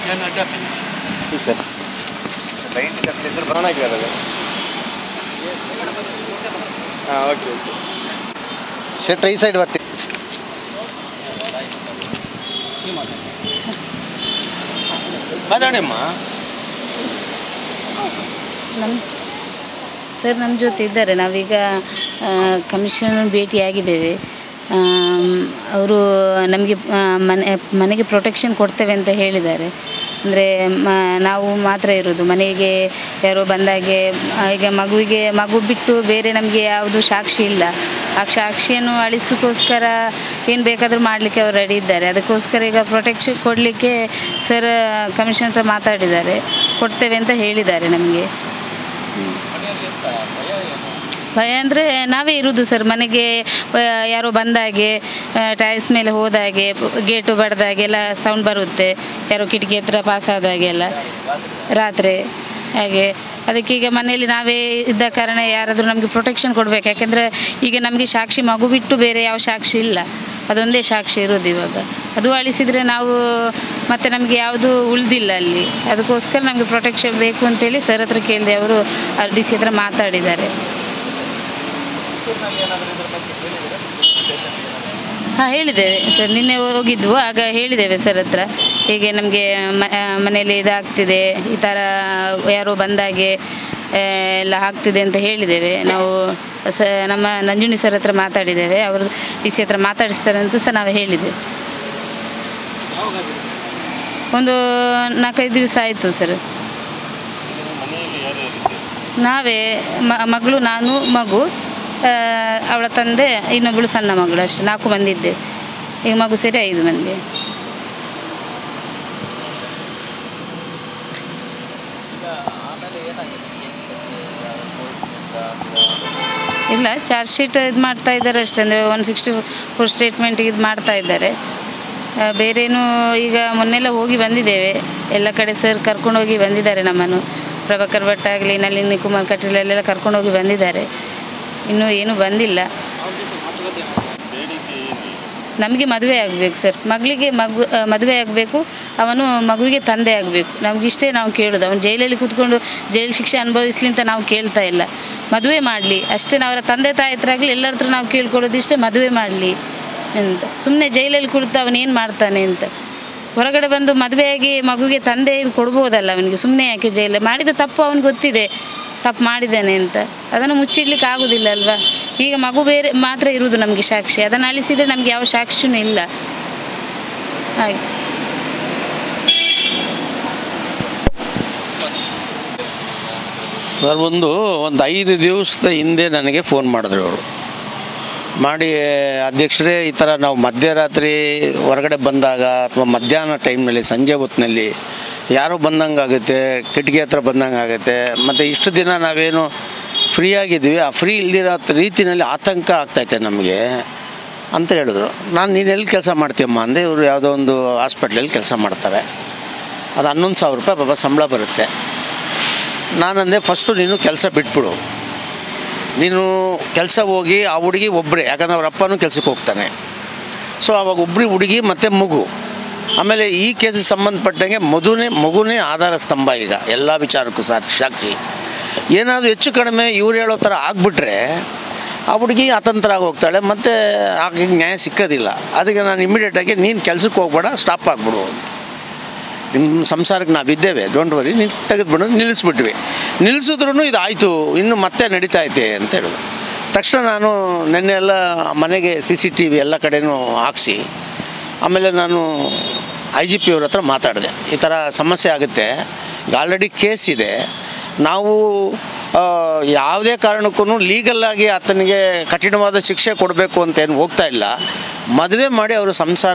Sir ಹಾಂ okay okay ಶೆಟ್ರ್ ಈ side ಬರ್ತೀವಿ. ಮಾತಾಡಮ್ಮ ಸರ್ ನಮ್ಮ ಜೊತೆ ಇದ್ದಾರೆ. ನಾವೀಗ ಕಮಿಷನ್ ಭೇಟಿಯಾಗಿದ್ದೇವೆ. ಅವರು ನಮಗೆ ಮನೆಗೆ ಪ್ರೊಟೆಕ್ಷನ್ ಕೊಡ್ತೇವೆ ಅಂತ ಹೇಳಿದ್ದಾರೆ. ಅಂದರೆ ನಾವು ಮಾತ್ರ ಇರೋದು ಮನೆಗೆ. ಯಾರೋ ಬಂದಾಗೆ ಈಗ ಮಗು ಬಿಟ್ಟು ಬೇರೆ ನಮಗೆ ಯಾವುದು ಸಾಕ್ಷಿ ಇಲ್ಲ. ಆ ಸಾಕ್ಷಿಯನ್ನು ಅಳಿಸೋಕ್ಕೋಸ್ಕರ ಏನು ಬೇಕಾದರೂ ಮಾಡಲಿಕ್ಕೆ ಅವರು ರೆಡಿ ಇದ್ದಾರೆ. ಅದಕ್ಕೋಸ್ಕರ ಈಗ ಪ್ರೊಟೆಕ್ಷನ್ ಕೊಡಲಿಕ್ಕೆ ಸರ್ ಕಮಿಷನ್ ಹತ್ರ ಮಾತಾಡಿದ್ದಾರೆ, ಕೊಡ್ತೇವೆ ಅಂತ ಹೇಳಿದ್ದಾರೆ ನಮಗೆ. ಭಯ ಅಂದರೆ ನಾವೇ ಇರೋದು ಸರ್. ಮನೆಗೆ ಯಾರೋ ಬಂದಾಗೆ, ಟೈಲ್ಸ್ ಮೇಲೆ ಹೋದಾಗೆ, ಗೇಟು ಬಡ್ದಾಗೆಲ್ಲ ಸೌಂಡ್ ಬರುತ್ತೆ. ಯಾರೋ ಕಿಟಕಿ ಹತ್ರ ಪಾಸ್ ಆದಾಗೆಲ್ಲ ರಾತ್ರಿ ಹಾಗೆ. ಅದಕ್ಕೀಗ ಮನೆಯಲ್ಲಿ ನಾವೇ ಇದ್ದ ಕಾರಣ ಯಾರಾದರೂ ನಮಗೆ ಪ್ರೊಟೆಕ್ಷನ್ ಕೊಡಬೇಕು. ಯಾಕೆಂದರೆ ಈಗ ನಮಗೆ ಸಾಕ್ಷಿ ಮಗು ಬಿಟ್ಟು ಬೇರೆ ಯಾವ ಸಾಕ್ಷಿ ಇಲ್ಲ. ಅದೊಂದೇ ಸಾಕ್ಷಿ ಇರೋದು ಇವಾಗ. ಅದು ಅಳಿಸಿದರೆ ನಾವು ಮತ್ತು ನಮಗೆ ಯಾವುದು ಉಳಿದಿಲ್ಲ ಅಲ್ಲಿ. ಅದಕ್ಕೋಸ್ಕರ ನಮಗೆ ಪ್ರೊಟೆಕ್ಷನ್ ಬೇಕು ಅಂತೇಳಿ ಸರ್ ಹತ್ರ ಕೇಳಿದೆ. ಅವರು RDC ಹತ್ರ ಮಾತಾಡಿದ್ದಾರೆ. ಹಾಂ ಹೇಳಿದ್ದೇವೆ ಸರ್, ನಿನ್ನೆ ಹೋಗಿದ್ವು. ಆಗ ಹೇಳಿದ್ದೇವೆ ಸರ್ ಹತ್ರ, ಹೀಗೆ ನಮಗೆ ಮನೆಯಲ್ಲಿ ಇದಾಗ್ತಿದೆ, ಈ ಥರ ಯಾರೋ ಬಂದಾಗೆ ಎಲ್ಲ ಆಗ್ತಿದೆ ಅಂತ ಹೇಳಿದ್ದೇವೆ. ನಾವು ನಮ್ಮ ನಂಜುಂಡಿ ಸರ್ ಹತ್ರ ಮಾತಾಡಿದ್ದೇವೆ. ಅವರು DC ಹತ್ರ ಮಾತಾಡಿಸ್ತಾರೆ ಅಂತ ಸಹ ನಾವು ಹೇಳಿದ್ದೇವೆ. ಒಂದು 4-5 ದಿವಸ ಆಯಿತು ಸರ್. ನಾವೇ ಮಗಳು, ನಾನು, ಮಗು, ಅವಳ ತಂದೆ, ಇನ್ನೊಬ್ಬಳು ಸಣ್ಣ ಮಗಳು, ಅಷ್ಟೇ 4 ಮಂದಿ ಇದ್ದೇವೆ. ಈಗ ಮಗು ಸೇರಿ 5 ಮಂದಿ. ಇಲ್ಲ, ಚಾರ್ಜ್ ಶೀಟ್ ಇದು ಮಾಡ್ತಾ ಇದ್ದಾರೆ ಅಷ್ಟೇ. ಅಂದರೆ 164 ಸ್ಟೇಟ್ಮೆಂಟಿಗೆ ಇದು ಮಾಡ್ತಾ ಇದ್ದಾರೆ. ಬೇರೇನು ಈಗ ಮೊನ್ನೆಲ್ಲ ಹೋಗಿ ಬಂದಿದ್ದೇವೆ ಎಲ್ಲ ಕಡೆ. ಸರ್ ಕರ್ಕೊಂಡೋಗಿ ಬಂದಿದ್ದಾರೆ ನಮ್ಮನ್ನು. ಪ್ರಭಾಕರ್ ಭಟ್ ಆಗಲಿ, ನಳಿನಿ ಕುಮಾರ್ ಕಟೀಲ್ ಅಲ್ಲೆಲ್ಲ ಕರ್ಕೊಂಡೋಗಿ ಬಂದಿದ್ದಾರೆ. ಇನ್ನೂ ಏನೂ ಬಂದಿಲ್ಲ. ನಮಗೆ ಮದುವೆ ಆಗಬೇಕು ಸರ್. ಮಗಳಿಗೆ ಮದುವೆ ಆಗಬೇಕು. ಅವನು ಮಗುವಿಗೆ ತಂದೆ ಆಗಬೇಕು. ನಮಗಿಷ್ಟೇ ನಾವು ಕೇಳೋದು. ಅವನು ಜೈಲಲ್ಲಿ ಕೂತ್ಕೊಂಡು ಜೈಲು ಶಿಕ್ಷೆ ಅನುಭವಿಸ್ಲಿ ಅಂತ ನಾವು ಕೇಳ್ತಾ ಇಲ್ಲ. ಮದುವೆ ಮಾಡಲಿ ಅಷ್ಟೇ. ಅವರ ತಂದೆ ತಾಯಿ ಹತ್ರ ಆಗಲಿ ಎಲ್ಲರ ಹತ್ರ ನಾವು ಕೇಳ್ಕೊಳ್ಳೋದು ಇಷ್ಟೇ, ಮದುವೆ ಮಾಡಲಿ ಅಂತ. ಸುಮ್ಮನೆ ಜೈಲಲ್ಲಿ ಕುಳಿತು ಅವನೇನು ಮಾಡ್ತಾನೆ ಅಂತ. ಹೊರಗಡೆ ಬಂದು ಮದುವೆಯಾಗಿ ಮಗುವಿಗೆ ತಂದೆ ಇದು ಕೊಡ್ಬೋದಲ್ಲ ಅವನಿಗೆ. ಸುಮ್ಮನೆ ಯಾಕೆ ಜೈಲು? ಮಾಡಿದ ತಪ್ಪು ಅವನಿಗೆ ಗೊತ್ತಿದೆ, ತಪ್ಪು ಮಾಡಿದ್ದಾನೆ ಅಂತ. ಅದನ್ನು ಮುಚ್ಚಿಡ್ಲಿಕ್ಕೆ ಆಗೋದಿಲ್ಲ ಅಲ್ವಾ? ಈಗ ಮಗು ಬೇರೆ ಮಾತ್ರ ಇರುವುದು ನಮಗೆ ಸಾಕ್ಷಿ. ಅದನ್ನು ಅಳಿಸಿದರೆ ನಮಗೆ ಯಾವ ಸಾಕ್ಷಿಯೂ ಇಲ್ಲ. ಹಾಗೆ ಸರ್, ಒಂದು 5 ದಿವಸದ ಹಿಂದೆ ನನಗೆ ಫೋನ್ ಮಾಡಿದ್ರು ಅವರು. ಮಾಡಿ, ಅಧ್ಯಕ್ಷರೇ ಈ ಥರ ನಾವು ಮಧ್ಯರಾತ್ರಿ ಹೊರಗಡೆ ಬಂದಾಗ ಅಥವಾ ಮಧ್ಯಾಹ್ನ ಟೈಮ್ನಲ್ಲಿ, ಸಂಜೆ ಹೊತ್ತಿನಲ್ಲಿ ಯಾರೋ ಬಂದಂಗೆ ಆಗುತ್ತೆ, ಕಿಟಕಿ ಹತ್ರ ಬಂದಂಗೆ ಆಗುತ್ತೆ. ಮತ್ತು ಇಷ್ಟು ದಿನ ನಾವೇನು ಫ್ರೀ ಆಗಿದ್ವಿ, ಆ ಫ್ರೀ ಇಲ್ದಿರೋ ರೀತಿಯಲ್ಲಿ ಆತಂಕ ಆಗ್ತೈತೆ ನಮಗೆ ಅಂತ ಹೇಳಿದ್ರು. ನೀನು ಎಲ್ಲಿ ಕೆಲಸ ಮಾಡ್ತೀಯಮ್ಮ ಅಂದೆ. ಇವರು ಯಾವುದೋ ಒಂದು ಹಾಸ್ಪಿಟ್ಲಲ್ಲಿ ಕೆಲಸ ಮಾಡ್ತಾರೆ. ಅದು 11,000 ರೂಪಾಯಿ ಪಾಪ ಸಂಬಳ ಬರುತ್ತೆ. ನಾನಂದೆ, ಫಸ್ಟು ನೀನು ಕೆಲಸ ಬಿಟ್ಬಿಡು. ನೀನು ಕೆಲಸ ಹೋಗಿ ಆ ಹುಡುಗಿ ಒಬ್ಬರೇ, ಯಾಕಂದರೆ ಅವ್ರ ಅಪ್ಪನೂ ಕೆಲಸಕ್ಕೆ ಹೋಗ್ತಾನೆ. ಸೊ ಆವಾಗ ಒಬ್ಬರು ಹುಡುಗಿ ಮತ್ತು ಮಗು. ಆಮೇಲೆ ಈ ಕೇಸಿಗೆ ಸಂಬಂಧಪಟ್ಟಂಗೆ ಮಗುನೇ ಆಧಾರ ಸ್ತಂಭ. ಈಗ ಎಲ್ಲ ವಿಚಾರಕ್ಕೂ ಸಾಕ್ಷಿ. ಏನಾದರೂ ಹೆಚ್ಚು ಕಡಿಮೆ ಇವ್ರು ಹೇಳೋ ಥರ ಆಗಿಬಿಟ್ರೆ ಆ ಹುಡುಗಿ ಅತಂತ್ರ ಆಗಿ ಹೋಗ್ತಾಳೆ, ಮತ್ತು ಆಗ ನ್ಯಾಯ ಸಿಕ್ಕೋದಿಲ್ಲ. ಅದಕ್ಕೆ ನಾನು ಇಮಿಡಿಯೇಟಾಗಿ ನೀನು ಕೆಲಸಕ್ಕೆ ಹೋಗ್ಬೇಡ, ಸ್ಟಾಪ್ ಆಗಿಬಿಡು ಅಂತ. ನಿಮ್ಮ ಸಂಸಾರಕ್ಕೆ ನಾವಿದ್ದೇವೆ, ಡೋಂಟ್ ವರಿ, ನೀನು ತೆಗೆದುಬಿಡು. ನಿಲ್ಲಿಸ್ಬಿಟ್ವಿ. ನಿಲ್ಲಿಸಿದ್ರೂ ಇದು ಆಯಿತು, ಇನ್ನು ಮತ್ತೆ ನಡೀತಾ ಐತೆ ಅಂತ ಹೇಳಿದ್ರು. ತಕ್ಷಣ ನಾನು ನೆನ್ನೆ ಎಲ್ಲ ಮನೆಗೆ CCTV ಎಲ್ಲ ಕಡೆನೂ ಹಾಕ್ಸಿ, ಆಮೇಲೆ ನಾನು IGP ಅವ್ರ ಹತ್ರ ಮಾತಾಡಿದೆ. ಈ ಥರ ಸಮಸ್ಯೆ ಆಗುತ್ತೆ, ಈಗ ಆಲ್ರೆಡಿ ಕೇಸ್ ಇದೆ. ನಾವು ಯಾವುದೇ ಕಾರಣಕ್ಕೂ ಲೀಗಲ್ಲಾಗಿ ಆತನಿಗೆ ಕಠಿಣವಾದ ಶಿಕ್ಷೆ ಕೊಡಬೇಕು ಅಂತೇನು ಹೋಗ್ತಾ ಇಲ್ಲ. ಮದುವೆ ಮಾಡಿ ಅವರು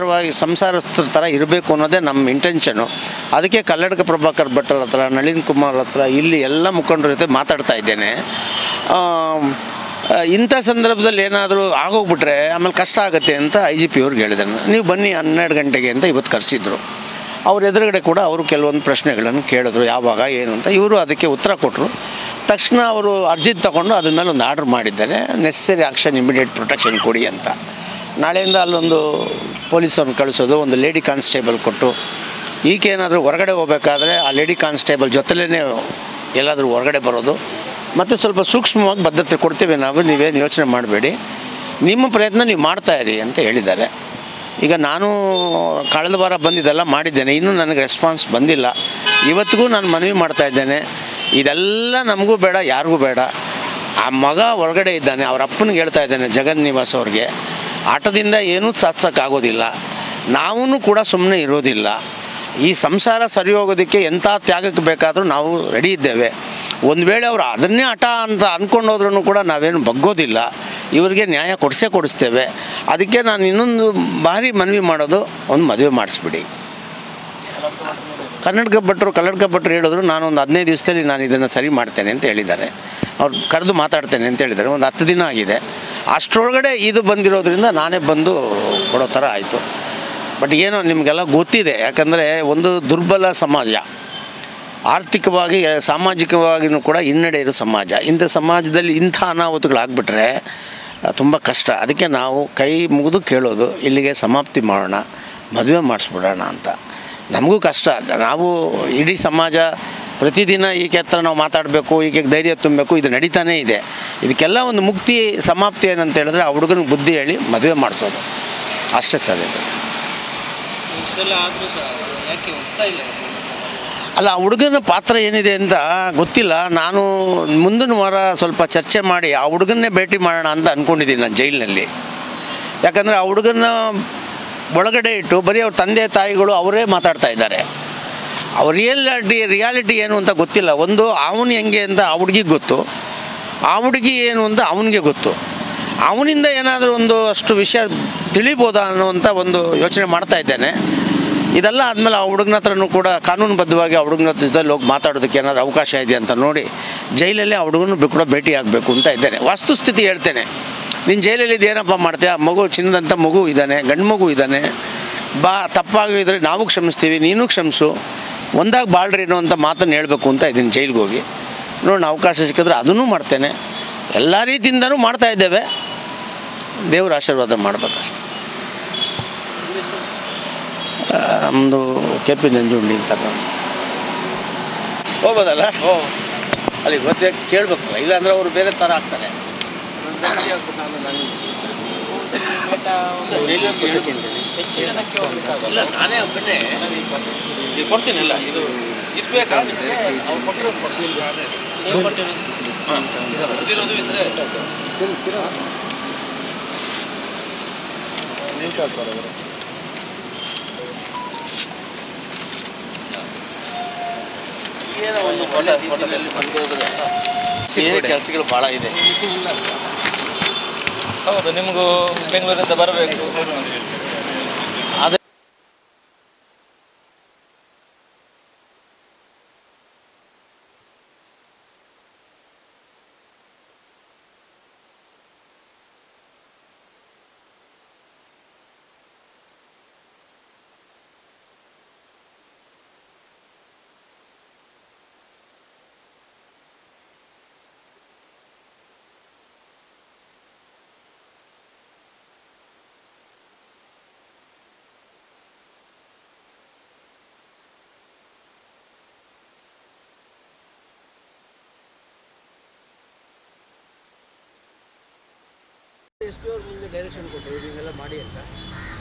ಸಂಸಾರಸ್ಥರ ಥರ ಇರಬೇಕು ಅನ್ನೋದೇ ನಮ್ಮ ಇಂಟೆನ್ಷನು. ಅದಕ್ಕೆ ಕಲ್ಲಡ್ಕ ಪ್ರಭಾಕರ್ ಭಟ್ರ ಹತ್ರ, ನಳಿನ್ ಕುಮಾರ್ ಹತ್ರ, ಇಲ್ಲಿ ಎಲ್ಲ ಮುಖಂಡರ ಜೊತೆ ಮಾತಾಡ್ತಾ ಇದ್ದೇನೆ. ಇಂಥ ಸಂದರ್ಭದಲ್ಲಿ ಏನಾದರೂ ಆಗೋಗ್ಬಿಟ್ರೆ ಆಮೇಲೆ ಕಷ್ಟ ಆಗುತ್ತೆ ಅಂತ IGP ಅವ್ರಿಗೆ ಹೇಳಿದೆ. ನೀವು ಬನ್ನಿ 12 ಗಂಟೆಗೆ ಅಂತ ಇವತ್ತು ಕರೆಸಿದ್ರು. ಅವ್ರ ಎದುರುಗಡೆ ಕೂಡ ಅವರು ಕೆಲವೊಂದು ಪ್ರಶ್ನೆಗಳನ್ನು ಕೇಳಿದ್ರು, ಯಾವಾಗ ಏನು ಅಂತ. ಇವರು ಅದಕ್ಕೆ ಉತ್ತರ ಕೊಟ್ಟರು. ತಕ್ಷಣ ಅವರು ಅರ್ಜಿ ತಗೊಂಡು ಅದ್ರ ಮೇಲೆ ಒಂದು ಆರ್ಡ್ರ್ ಮಾಡಿದ್ದಾರೆ, ನೆಸೆಸರಿ ಆಕ್ಷನ್, ಇಮಿಡಿಯೇಟ್ ಪ್ರೊಟೆಕ್ಷನ್ ಕೊಡಿ ಅಂತ. ನಾಳೆಯಿಂದ ಅಲ್ಲೊಂದು ಪೊಲೀಸವ್ರನ್ನ ಕಳಿಸೋದು, ಒಂದು ಲೇಡಿ ಕಾನ್ಸ್ಟೇಬಲ್ ಕೊಟ್ಟು ಈಕೆ ಏನಾದರೂ ಹೊರಗಡೆ ಹೋಗ್ಬೇಕಾದ್ರೆ ಆ ಲೇಡಿ ಕಾನ್ಸ್ಟೇಬಲ್ ಜೊತೆಲೇ ಎಲ್ಲಾದರೂ ಹೊರಗಡೆ ಬರೋದು, ಮತ್ತು ಸ್ವಲ್ಪ ಸೂಕ್ಷ್ಮವಾಗಿ ಬದ್ಧತೆ ಕೊಡ್ತೀವಿ ನಾವು, ನೀವೇನು ಯೋಚನೆ ಮಾಡಬೇಡಿ, ನಿಮ್ಮ ಪ್ರಯತ್ನ ನೀವು ಮಾಡ್ತಾಯಿರಿ ಅಂತ ಹೇಳಿದ್ದಾರೆ. ಈಗ ನಾನು ಕಳೆದ ವಾರ ಬಂದಿದ್ದೆಲ್ಲ ಮಾಡಿದ್ದೇನೆ, ಇನ್ನೂ ನನಗೆ ರೆಸ್ಪಾನ್ಸ್ ಬಂದಿಲ್ಲ. ಇವತ್ತಿಗೂ ನಾನು ಮನವಿ ಮಾಡ್ತಾಯಿದ್ದೇನೆ, ಇದೆಲ್ಲ ನಮಗೂ ಬೇಡ, ಯಾರಿಗೂ ಬೇಡ. ಆ ಮಗ ಒಳಗಡೆ ಇದ್ದಾನೆ, ಅವ್ರ ಅಪ್ಪನಿಗೆ ಹೇಳ್ತಾ ಇದ್ದಾನೆ ಜಗನ್ ನಿವಾಸ್ ಅವ್ರಿಗೆ, ಆಟದಿಂದ ಏನೂ ಸಾಧಿಸೋಕ್ಕಾಗೋದಿಲ್ಲ, ನಾವೂ ಕೂಡ ಸುಮ್ಮನೆ ಇರೋದಿಲ್ಲ. ಈ ಸಂಸಾರ ಸರಿ ಹೋಗೋದಕ್ಕೆ ಎಂಥ ತ್ಯಾಗಕ್ಕೆ ಬೇಕಾದರೂ ನಾವು ರೆಡಿ ಇದ್ದೇವೆ. ಒಂದು ವೇಳೆ ಅವರು ಅದನ್ನೇ ಹಠ ಅಂತ ಅಂದ್ಕೊಂಡೋದ್ರೂ ಕೂಡ ನಾವೇನು ಬಗ್ಗೋದಿಲ್ಲ, ಇವರಿಗೆ ನ್ಯಾಯ ಕೊಡಿಸ್ತೇವೆ. ಅದಕ್ಕೆ ನಾನು ಇನ್ನೊಂದು ಭಾರಿ ಮನವಿ ಮಾಡೋದು, ಒಂದು ಮದುವೆ ಮಾಡಿಸ್ಬಿಡಿ. ಕನ್ನಡ ಭಟ್ರು ಹೇಳಿದ್ರು, ನಾನು ಒಂದು 15 ದಿವಸದಲ್ಲಿ ನಾನು ಇದನ್ನು ಸರಿ ಮಾಡ್ತೇನೆ ಅಂತ ಹೇಳಿದ್ದಾರೆ. ಅವ್ರು ಕರೆದು ಮಾತಾಡ್ತೇನೆ ಅಂತ ಹೇಳಿದ್ದಾರೆ. ಒಂದು 10 ದಿನ ಆಗಿದೆ. ಅಷ್ಟರೊಳಗಡೆ ಇದು ಬಂದಿರೋದ್ರಿಂದ ನಾನೇ ಬಂದು ಕೊಡೋ ಥರ ಆಯಿತು. ಬಟ್ ಏನೋ ನಿಮಗೆಲ್ಲ ಗೊತ್ತಿದೆ, ಯಾಕಂದರೆ ಒಂದು ದುರ್ಬಲ ಸಮಾಜ, ಆರ್ಥಿಕವಾಗಿ ಸಾಮಾಜಿಕವಾಗಿಯೂ ಕೂಡ ಹಿನ್ನಡೆ ಇರೋ ಸಮಾಜ. ಇಂಥ ಸಮಾಜದಲ್ಲಿ ಇಂಥ ಅನಾಹುತಗಳಾಗ್ಬಿಟ್ರೆ ತುಂಬ ಕಷ್ಟ. ಅದಕ್ಕೆ ನಾವು ಕೈ ಮುಗಿದು ಕೇಳೋದು, ಇಲ್ಲಿಗೆ ಸಮಾಪ್ತಿ ಮಾಡೋಣ, ಮದುವೆ ಮಾಡಿಸ್ಬಿಡೋಣ ಅಂತ. ನಮಗೂ ಕಷ್ಟ, ನಾವು ಇಡೀ ಸಮಾಜ ಪ್ರತಿದಿನ ಈಕೆ ಹತ್ರ ನಾವು ಮಾತಾಡಬೇಕು, ಈಕೆ ಧೈರ್ಯ ತುಂಬಬೇಕು, ಇದು ನಡೀತಾನೇ ಇದೆ. ಇದಕ್ಕೆಲ್ಲ ಒಂದು ಮುಕ್ತಿ ಸಮಾಪ್ತಿ ಏನಂತ ಹೇಳಿದ್ರೆ ಆ ಹುಡುಗನಿಗೆ ಬುದ್ಧಿ ಹೇಳಿ ಮದುವೆ ಮಾಡಿಸೋದು, ಅಷ್ಟೇ ಸರ್. ಇದು ಅಲ್ಲ, ಆ ಹುಡುಗನ ಪಾತ್ರ ಏನಿದೆ ಅಂತ ಗೊತ್ತಿಲ್ಲ. ನಾನು ಮುಂದಿನ ವಾರ ಸ್ವಲ್ಪ ಚರ್ಚೆ ಮಾಡಿ ಆ ಹುಡುಗನ್ನೇ ಭೇಟಿ ಮಾಡೋಣ ಅಂತ ಅಂದ್ಕೊಂಡಿದ್ದೀನಿ ನಾನು ಜೈಲಿನಲ್ಲಿ. ಯಾಕಂದರೆ ಆ ಹುಡುಗನ ಒಳಗಡೆ ಇಟ್ಟು ಬರೀ ಅವ್ರ ತಂದೆ ತಾಯಿಗಳು ಅವರೇ ಮಾತಾಡ್ತಾ ಇದ್ದಾರೆ. ಅವ್ರ ರಿಯಾಲಿಟಿ ಏನು ಅಂತ ಗೊತ್ತಿಲ್ಲ. ಒಂದು ಅವನು ಹೆಂಗೆ ಅಂತ ಆ ಹುಡುಗಿಗೆ ಗೊತ್ತು, ಆ ಹುಡುಗಿ ಏನು ಅಂತ ಅವನಿಗೆ ಗೊತ್ತು. ಅವನಿಂದ ಏನಾದರೂ ಒಂದು ಅಷ್ಟು ವಿಷಯ ತಿಳಿಬೋದಾ ಅನ್ನುವಂಥ ಒಂದು ಯೋಚನೆ ಮಾಡ್ತಾ ಇದ್ದೇನೆ. ಇದೆಲ್ಲ ಆದಮೇಲೆ ಆ ಹುಡುಗನ ಹತ್ರನೂ ಕೂಡ ಕಾನೂನುಬದ್ಧವಾಗಿ ಆ ಹುಡುಗನ ಜೊತೆಲಿ ಹೋಗಿ ಮಾತಾಡೋದಕ್ಕೆ ಏನಾದರೂ ಅವಕಾಶ ಇದೆ ಅಂತ ನೋಡಿ ಜೈಲಲ್ಲೇ ಆ ಹುಡುಗನೂ ಕೂಡ ಭೇಟಿ ಆಗಬೇಕು ಅಂತ ಇದ್ದೇನೆ. ವಸ್ತುಸ್ಥಿತಿ ಹೇಳ್ತೇನೆ. ನೀನು ಜೈಲಲ್ಲಿ ಏನಪ್ಪ ಮಾಡ್ತೀಯ? ಮಗು, ಚಿನ್ನದಂಥ ಮಗು ಇದ್ದಾನೆ, ಗಂಡು ಮಗು ಇದ್ದಾನೆ, ತಪ್ಪಾಗಿದ್ರೆ ನಾವು ಕ್ಷಮಿಸ್ತೀವಿ, ನೀನು ಕ್ಷಮಿಸು, ಒಂದಾಗಿ ಬಾಳ್ರಿ ಅನ್ನೋ ಮಾತನ್ನು ಹೇಳಬೇಕು ಅಂತ ಇದ್ದೀನಿ ಜೈಲಿಗೆ ಹೋಗಿ. ನೋಡಿ, ಅವಕಾಶ ಸಿಕ್ಕಿದ್ರೆ ಅದನ್ನೂ ಮಾಡ್ತೇನೆ. ಎಲ್ಲ ರೀತಿಯಿಂದನೂ ಮಾಡ್ತಾಯಿದ್ದೇವೆ. ದೇವ್ರ ಆಶೀರ್ವಾದ ಮಾಡಬೇಕಷ್ಟೆ. ನಮ್ಮದು KP ನಂಜುಂಡಿ ಅಂತ. ಹೋಗ್ಬೋದಲ್ಲ? ಅಲ್ಲಿ ಮತ್ತೆ ಕೇಳಬೇಕಲ್ಲ, ಇಲ್ಲಾಂದರೆ ಅವರು ಬೇರೆ ಥರ ಆಗ್ತಾರೆ. ಇಲ್ಲ, ನಾನೇ ಒಬ್ಬನೇ ಕೊಡ್ತೀನಿಲ್ಲ. ಇದು ಬೇಕಾಗುತ್ತೆ ಅವ್ರು ಕೊಟ್ಟಿರೋದು ಇದ್ರೆ ಏನೋ ಒಂದು ಒಳ್ಳೆ ಫೋಟೋದಲ್ಲಿ ಬಂದೋದ್ರೆ ಕೆಲಸಗಳು ಭಾಳ ಇದೆ. ಹೌದು, ನಿಮಗೂ ಬೆಂಗಳೂರಿಂದ ಬರಬೇಕು. ಅದೇ SP ಅವ್ರ ಮುಂದೆ ಡೈರೆಕ್ಷನ್ ಕೊಟ್ಟರು ಇದನ್ನೆಲ್ಲ ಮಾಡಿ ಅಂತ.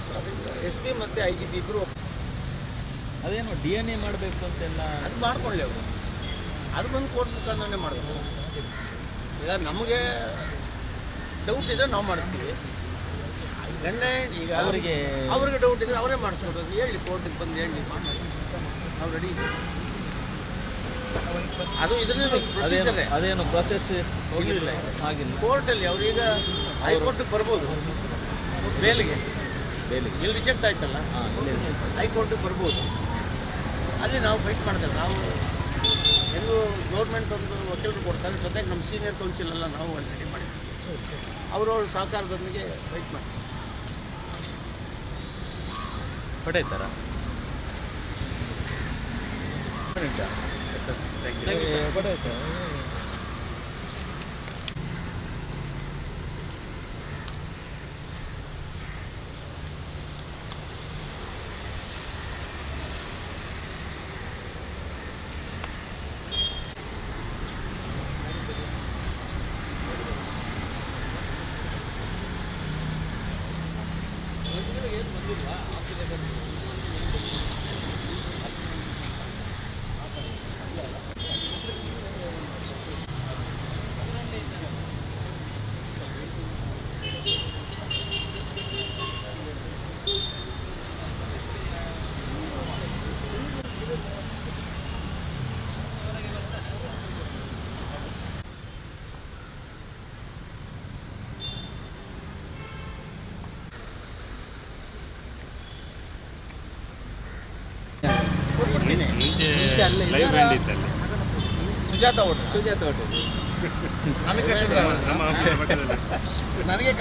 ಸೊ ಅದರಿಂದ SP ಮತ್ತು IGP ಇಬ್ಬರು ಅದೇನು DNA ಮಾಡಬೇಕು ಅಂತೆಲ್ಲ ಅದು ಮಾಡ್ಕೊಳ್ಳಿ. ಅವರು ಅದು ಬಂದು ಕೋರ್ಟ್ ಮುಖಾಂತರನೇ ಮಾಡಬೇಕು. ಈಗ ನಮಗೆ ಡೌಟ್ ಇದ್ದರೆ ನಾವು ಮಾಡಿಸ್ತೀವಿ. ಗಂಡ ಈಗ ಅವ್ರಿಗೆ ಡೌಟ್ ಇದ್ದರೆ ಅವರೇ ಮಾಡಿಸ್ಕೊಡೋದು. ಹೇಳಿ, ಕೋರ್ಟಿಗೆ ಬಂದು ಹೇಳಿ, ಮಾಡಿ, ನಾವು ರೆಡಿ ಇದ್ದೀವಿ. ಅದು ಇದನ್ನೇ ಪ್ರೊಸೀಜರೇ. ಅದೇನು ಪ್ರೊಸೆಸ್ ಹೋಗಿಲ್ಲ ಆಗಿಲ್ಲ. ಕೋರ್ಟಲ್ಲಿ ಅವ್ರೀಗ ಹೈಕೋರ್ಟಿಗೆ ಬರ್ಬೋದು, ಬೇಲಿಗೆ ಇಲ್ಲಿ ರಿಜೆಕ್ಟ್ ಆಯ್ತಲ್ಲ, ಹೈಕೋರ್ಟಿಗೆ ಬರ್ಬೋದು. ಅಲ್ಲಿ ನಾವು ಫೈಟ್ ಮಾಡ್ತೇವೆ. ನಾವು ಹೆಂಗೂ ಗೌರ್ಮೆಂಟ್ ಒಂದು ವಕೀಲರು ಕೊಡ್ತಾರೆ, ಜೊತೆಗೆ ನಮ್ಮ ಸೀನಿಯರ್ ಕೌನ್ಸಿಲ್ ಎಲ್ಲ ನಾವು ಅಲ್ಲಿ ರೆಡಿ ಮಾಡಿದ್ದೀವಿ. ಅವರವ್ರ ಸಹಕಾರದೊಂದಿಗೆ ಫೈಟ್ ಮಾಡ್ತೀವಿ. ಹೊಡೆಯುತ್ತಾರ? ಸುಜಾತ ಹೋಟೆಲ್ ನನಗೆ